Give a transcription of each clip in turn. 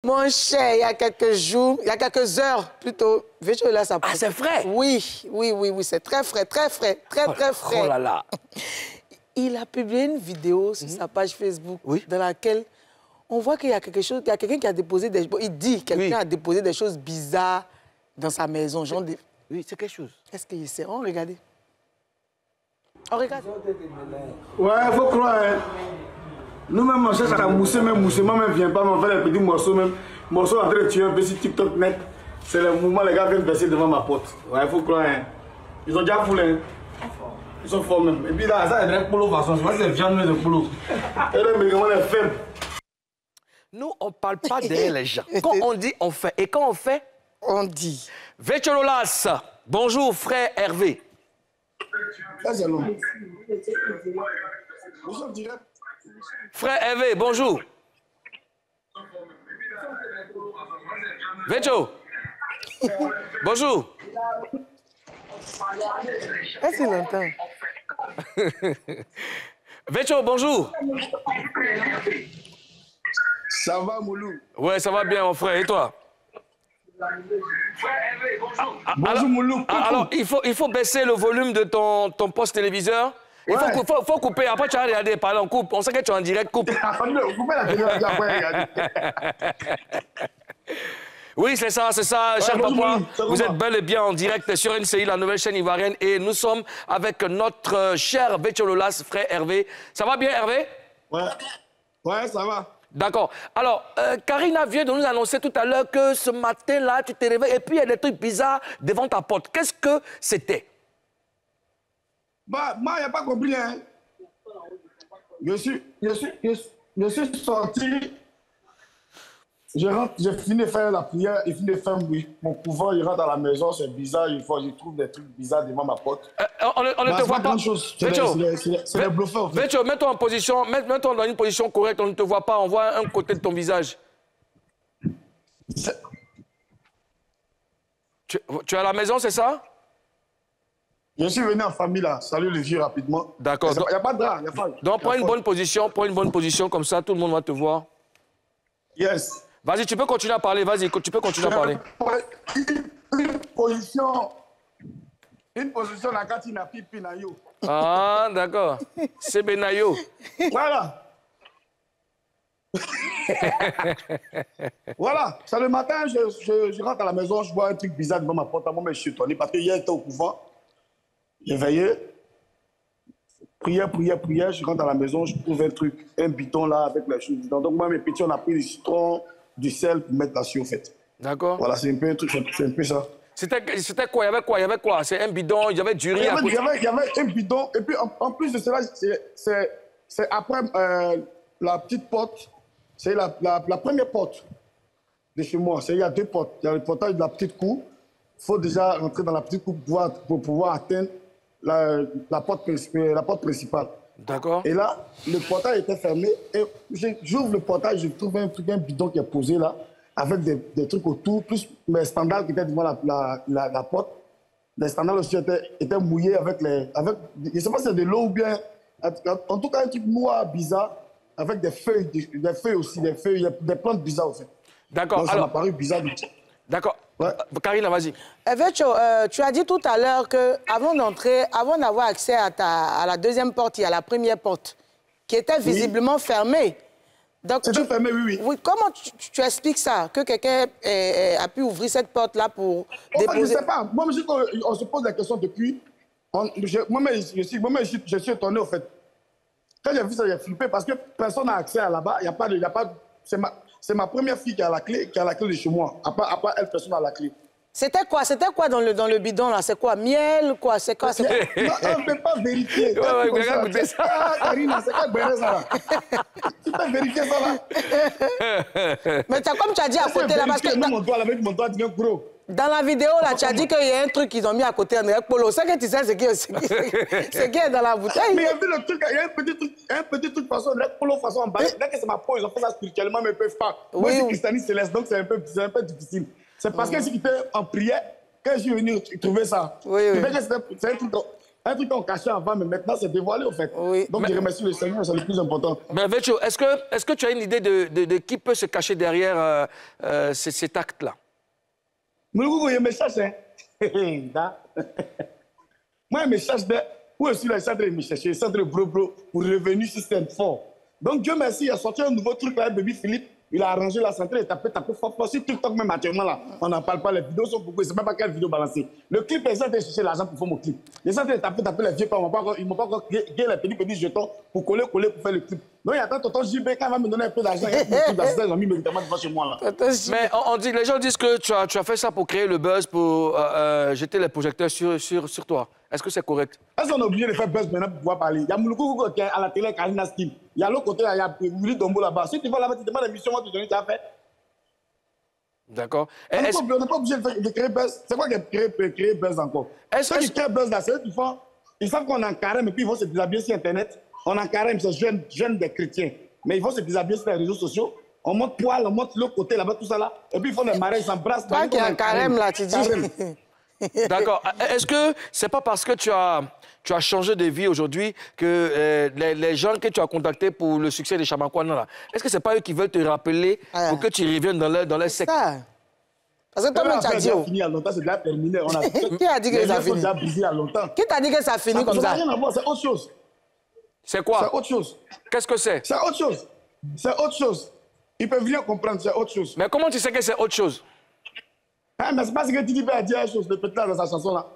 Mon cher, il y a quelques jours, il y a quelques heures plutôt, là, ça. Ah, c'est frais? Oui, c'est très frais, très frais. Oh là là. Il a publié une vidéo sur sa page Facebook dans laquelle on voit qu'il y a quelque chose, il y a quelqu'un qui a déposé des... Il dit quelqu'un a déposé des choses bizarres dans sa maison. Genre des... Oui, c'est quelque chose. Est-ce qu'il sait? On regarde. On regarde. Ouais, il faut croire. Hein. Nous-mêmes, on cherche à mousser, même ne vient pas, on fait les petits morceaux, même morceaux en train de tuer un peu sur TikTok net. C'est le mouvement, les gars viennent passer devant ma porte. Ouais, il faut croire. Hein. Ils ont déjà foulé. Hein. Ils sont forts même. Et puis là, ça, c'est un polo façon. Je vois que c'est viande de polo. Et là, mais comment les faibles. Nous, on ne parle pas derrière les gens. Quand on dit, on fait. Et quand on fait, on dit. Vetchololas, bonjour, frère Hervé. C'est long. Nous sommes directs. Frère Hervé, bonjour. Vetcho. Bonjour. Est-ce qu'il entend? Vetcho, bonjour. Ça va, Moulou? Ouais, ça va bien, mon frère. Et toi? Bonjour, Moulou. Alors, il faut baisser le volume de ton poste téléviseur. Il faut couper. Après, tu vas regarder. Pardon, coupe. On sait que tu es en direct. Coupe. Coupez la télévision après, regardez. Oui, c'est ça, cher papa. Vous êtes bel et bien en direct sur NCI, la nouvelle chaîne ivoirienne. Et nous sommes avec notre cher Vetchololas, frère Hervé. Ça va bien, Hervé? Ouais, ça va. D'accord. Alors, Karina vient de nous annoncer tout à l'heure que ce matin-là, tu t'es réveillé et puis il y a des trucs bizarres devant ta porte. Qu'est-ce que c'était? Bah, moi, il n'y a pas compris, hein. Je suis sorti. J'ai fini de faire la prière, j'ai fini de faire mon couvent, je rentre à la maison, c'est bizarre, je trouve des trucs bizarres devant ma porte. On ne te voit pas. C'est les bluffeurs, en fait. Vetcho, mets-toi en position, mets-toi dans une position correcte, on ne te voit pas, on voit un côté de ton visage. Tu es à la maison, c'est ça? Je suis venu en famille, là. Salut le vieux, rapidement. D'accord. Il n'y a pas de drap, il n'y a pas. Donc, prends une bonne position, comme ça, tout le monde va te voir. Yes. Vas-y, tu peux continuer à parler, vas-y, tu peux continuer à parler. Une position, la carte, n'a pipi, na yo. Ah, d'accord. C'est Benayo. Voilà. Voilà. C'est le matin, je rentre à la maison, je vois un truc bizarre devant ma porte. Moi, je suis étonné parce que hier, j'étais au couvent. J'ai veillé. Prière, je rentre à la maison, je trouve un truc, un bidon là avec les choses dedans. Donc moi, mes petits, on a pris du citron, du sel pour mettre là-dessus, au fait. D'accord. Voilà, c'est un peu un truc, c'est un peu ça. C'était quoi? Il y avait quoi? C'est un bidon, il y avait du riz à côté. Il y avait un bidon, et puis en plus de cela, c'est après la petite porte, c'est la première porte de chez moi. Il y a deux portes. Il y a le portail de la petite cour. Il faut déjà rentrer dans la petite cour pour pouvoir atteindre la porte principale. D'accord. Et là, le portail était fermé. Et j'ouvre le portail, je trouve un bidon qui est posé là, avec des trucs autour, plus mes standards qui étaient devant la porte. Les standards aussi étaient mouillés avec les... je ne sais pas si c'est de l'eau ou bien... En tout cas, un truc noir, bizarre, avec des feuilles aussi, des plantes bizarres aussi. D'accord. Donc ça m'a paru bizarre. D'accord. Ouais. Karina, vas-y. Vetcho, tu as dit tout à l'heure qu'avant d'entrer, avant d'avoir accès à la deuxième porte, il y a la première porte, qui était visiblement fermée. C'était fermé, oui. Comment tu expliques ça, que quelqu'un a pu ouvrir cette porte-là pour déposer... Je ne sais pas. Moi, on se pose la question depuis. Moi-même, je suis étonné, au fait. Quand j'ai vu ça, j'ai flippé parce que personne n'a accès à là-bas. C'est ma première fille qui a la clé de chez moi. À part elle, personne n'a la clé. C'était quoi dans le bidon, là? C'est quoi? Miel? Quoi? C'est quoi? Non, on ne peut pas vérifier. Regarde ça. Ah, Karina, c'est quoi ça, là? Tu peux vérifier ça, là? Mais comme tu as dit à côté, là, parce que... Avec mon doigt, gros. Dans la vidéo, là, tu as dit qu'il y a un truc qu'ils ont mis à côté, André Polo. C'est que tu sais ce qui est dans la bouteille. Mais il y a vu le truc, il y a un petit truc façon, André Polo façon en bas. Dès que c'est ma peau, ils ont fait ça spirituellement, mais ils ne peuvent pas. Moi, je suis christianiste céleste, donc c'est un peu difficile. C'est parce que si j'étais en prière, quand je suis venu trouver ça, c'est un truc Un truc qu'on cachait avant, mais maintenant, c'est dévoilé, en fait. Oui. Donc, je remercie le Seigneur, c'est le plus important. Mais Vetcho, est-ce que tu as une idée de qui peut se cacher derrière cet acte-là? Moulougou, il me cherche, hein. Moi, il me cherche de... Où est-ce que je suis en train de me chercher? Je suis en train de bro pour revenu système fort. Donc, Dieu merci, il a sorti un nouveau truc là, Baby Philippe. Il a arrangé la centrale, il a tapé fort. Sur TikTok, même actuellement, là, on n'en parle pas. Les vidéos sont beaucoup. Je ne sais même pas quelle vidéo balancer. Le clip, ils sont en train de chercher l'argent pour faire mon clip. Ils sont en train de taper les vieux pas. Ils ne m'ont pas encore gagné les petits jetons pour coller pour faire le clip. Donc, il y a tant tonton JB, quand il va me donner un peu d'argent, ils ont mis médicaments devant chez moi. Là. Mais les gens disent que tu as fait ça pour créer le buzz, pour jeter les projecteurs sur toi. Est-ce que c'est correct? Est-ce qu'on est obligé de faire buzz maintenant pour pouvoir parler? Il y a Moulougou qui est à la télé, Karina Steam. Il y a l'autre côté, il y a Willy Dombo là-bas. Si tu vas là-bas, tu demandes l'émission, moi, tu donnes, tu as fait. D'accord. On n'est pas obligé de créer buzz. C'est quoi qui créer buzz encore? Ceux qui créent buzz là, c'est eux qui font. Ils savent qu'on est en carême et puis ils vont se déshabiller sur Internet. On est en carême, c'est jeunes des chrétiens. Mais ils vont se déshabiller sur les réseaux sociaux. On monte poil, on monte l'autre côté là-bas, tout ça là. Et puis ils font des mariages, ils s'embrassent. Toi qui es en carême là, tu dis. D'accord. Est-ce que c'est pas parce que tu as changé de vie aujourd'hui que les gens que tu as contactés pour le succès de Chamakwana, là, est-ce que c'est pas eux qui veulent te rappeler pour que tu reviennes dans leur secte? Parce que toi-même, tu as dit. C'est fini il y a longtemps, c'est déjà terminé. Qui a dit que ça a fini? Brisé il y a longtemps. Qui t'a dit que ça a fini comme ça? Ça n'a rien à voir, c'est autre chose. C'est quoi? C'est autre chose. Qu'est-ce que c'est? C'est autre chose. C'est autre chose. Ils peuvent bien comprendre, c'est autre chose. Mais comment tu sais que c'est autre chose? Ah, mais c'est pas ce que Titi a dit la chose, le petit là dans sa chanson là.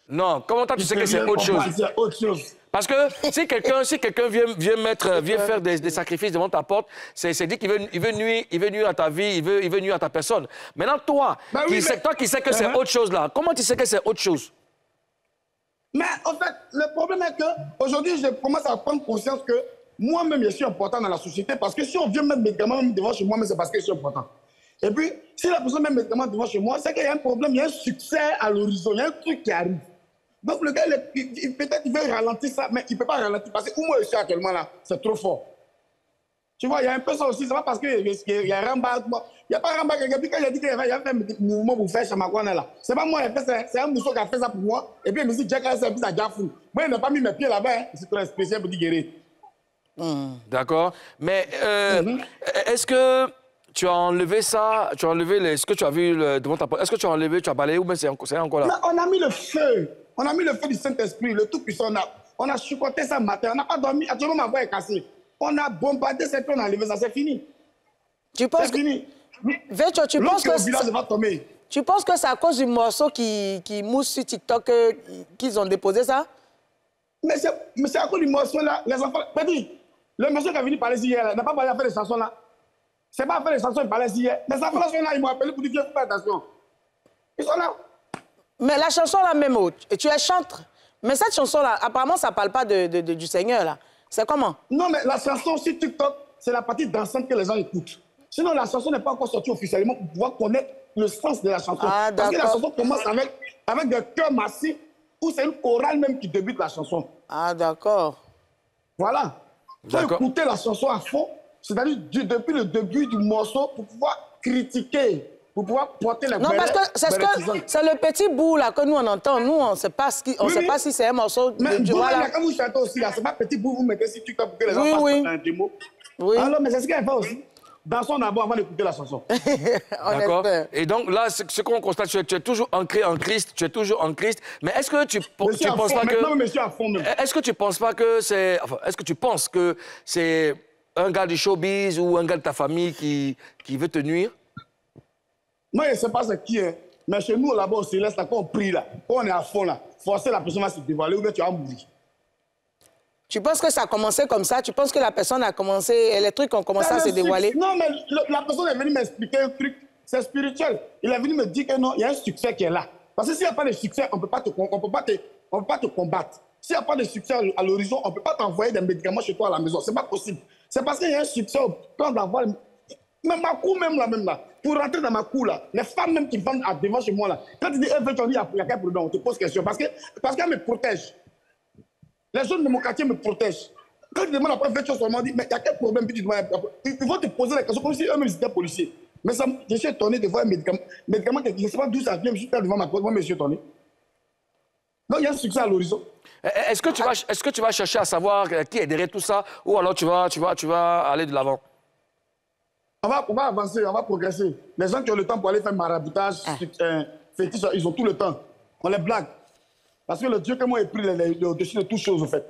Non, comment toi tu sais que c'est autre chose? C'est autre chose. Parce que si quelqu'un vient faire des sacrifices devant ta porte, c'est dit qu'il veut nuire à ta vie, il veut nuire à ta personne. Maintenant, toi, toi qui sais que c'est autre chose là, comment tu sais que c'est autre chose? Mais en fait, le problème est qu'aujourd'hui, je commence à prendre conscience que moi-même, je suis important dans la société parce que si on vient mettre mes médicaments devant chez moi, c'est parce que je suis important. Et puis, si la personne met mes médicaments devant chez moi, c'est qu'il y a un problème, il y a un succès à l'horizon, il y a un truc qui arrive. Donc le gars, peut-être il veut ralentir ça, mais il ne peut pas ralentir parce que où moi je suis actuellement là, c'est trop fort. Tu vois, il y a un peu ça aussi, c'est pas parce qu'il y a Ramba, il n'y a pas Ramba, quand il a dit qu'il avait fait un mouvement pour faire Chamakwana là. C'est pas moi, c'est un mousseau qui a fait ça pour moi, et puis il me dit, Jack, c'est un peu à Jafou. Moi, il n'a pas mis mes pieds là-bas, hein. C'est très spécial pour dire guérir. D'accord, mais est-ce que tu as enlevé ça, ce que tu as vu devant ta porte, est-ce que tu as enlevé, tu as balayé ou bien c'est encore là? Mais on a mis le feu. On a mis le feu du Saint-Esprit, le Tout-Puissant. On a chicoté ça matin, on n'a pas dormi. Actuellement, ma voix est cassée. On a bombardé cette on a enlevé ça, c'est fini. Tu penses que... fini. Vetcho, tu penses que... village va tomber. Tu penses que c'est à cause du morceau qui mousse sur TikTok qu'ils ont déposé ça? Mais c'est à cause du morceau là. Les enfants... Petit, le monsieur qui est venu parler hier, n'a pas parlé à faire des chansons là. C'est pas à faire des chansons, il parlait hier. Les enfants là sont là, ils m'ont appelé pour dire qu'il faut faire attention. Ils sont là. Mais la chanson là même, tu es chantre. Mais cette chanson là, apparemment, ça ne parle pas du Seigneur là. C'est comment? Non, mais la chanson sur TikTok, c'est la partie dansante que les gens écoutent. Sinon, la chanson n'est pas encore sortie officiellement pour pouvoir connaître le sens de la chanson. Ah, parce que la chanson commence avec des chœurs massifs où c'est une chorale même qui débute la chanson. Ah, d'accord. Voilà. Il faut écouter la chanson à fond, c'est-à-dire depuis le début du morceau pour pouvoir critiquer. Pour pouvoir porter la... Non, parce que c'est le petit bout là que nous on entend. Nous, on ne sait pas, sait pas si c'est un morceau mais de... Voilà. Quand vous chantez aussi, là, c'est pas petit bout, vous mettez sur TikTok pour que les gens fassent un démo. Oui. Alors, mais c'est ce qu'elle fait aussi. Dansons d'abord avant d'écouter la chanson. D'accord. Et donc là, ce qu'on constate, tu es toujours ancré en Christ, tu es toujours en Christ. Mais est-ce que tu penses pas que... Est-ce que tu penses pas que c'est... Enfin, est-ce que tu penses que c'est un gars du showbiz ou un gars de ta famille qui veut te nuire? Moi, je ne sais pas c'est qui est, mais chez nous, là-bas, au Céleste, quand on prie, là, quand on est à fond, là, forcer la personne à se dévoiler ou bien tu vas mourir. Tu penses que ça a commencé comme ça? Tu penses que la personne a commencé, les trucs ont commencé à se dévoiler? Non, mais la personne est venue m'expliquer un truc, c'est spirituel. Il est venu me dire que non, il y a un succès qui est là. Parce que s'il n'y a pas de succès, on ne peut pas te combattre. S'il n'y a pas de succès à l'horizon, on ne peut pas t'envoyer des médicaments chez toi à la maison. Ce n'est pas possible. C'est parce qu'il y a un succès au plan d'avoir... Même ma cour, même là, pour rentrer dans ma cour, là, les femmes même qui vendent devant chez moi, là, quand tu dis, il y a quel problème, on te pose question. Parce qu'elle me protège. Les jeunes de mon quartier me protègent. Quand tu demandes après 20 choses, on m'a dit, mais il y a quel problème? Puis tu demandes, ils vont te poser la question comme si eux-mêmes étaient policiers. Mais ça, je suis étonné de voir un médicament que je ne sais pas d'où ça vient, je suis devant ma porte, moi, je suis étonné. Donc, il y a un succès à l'horizon. Est-ce que tu vas chercher à savoir qui est derrière tout ça ou alors tu vas aller de l'avant? On va avancer, on va progresser. Les gens qui ont le temps pour aller faire maraboutage, fétiche, ils ont tout le temps. On les blague. Parce que le Dieu que moi est pris au-dessus de toutes choses, en fait.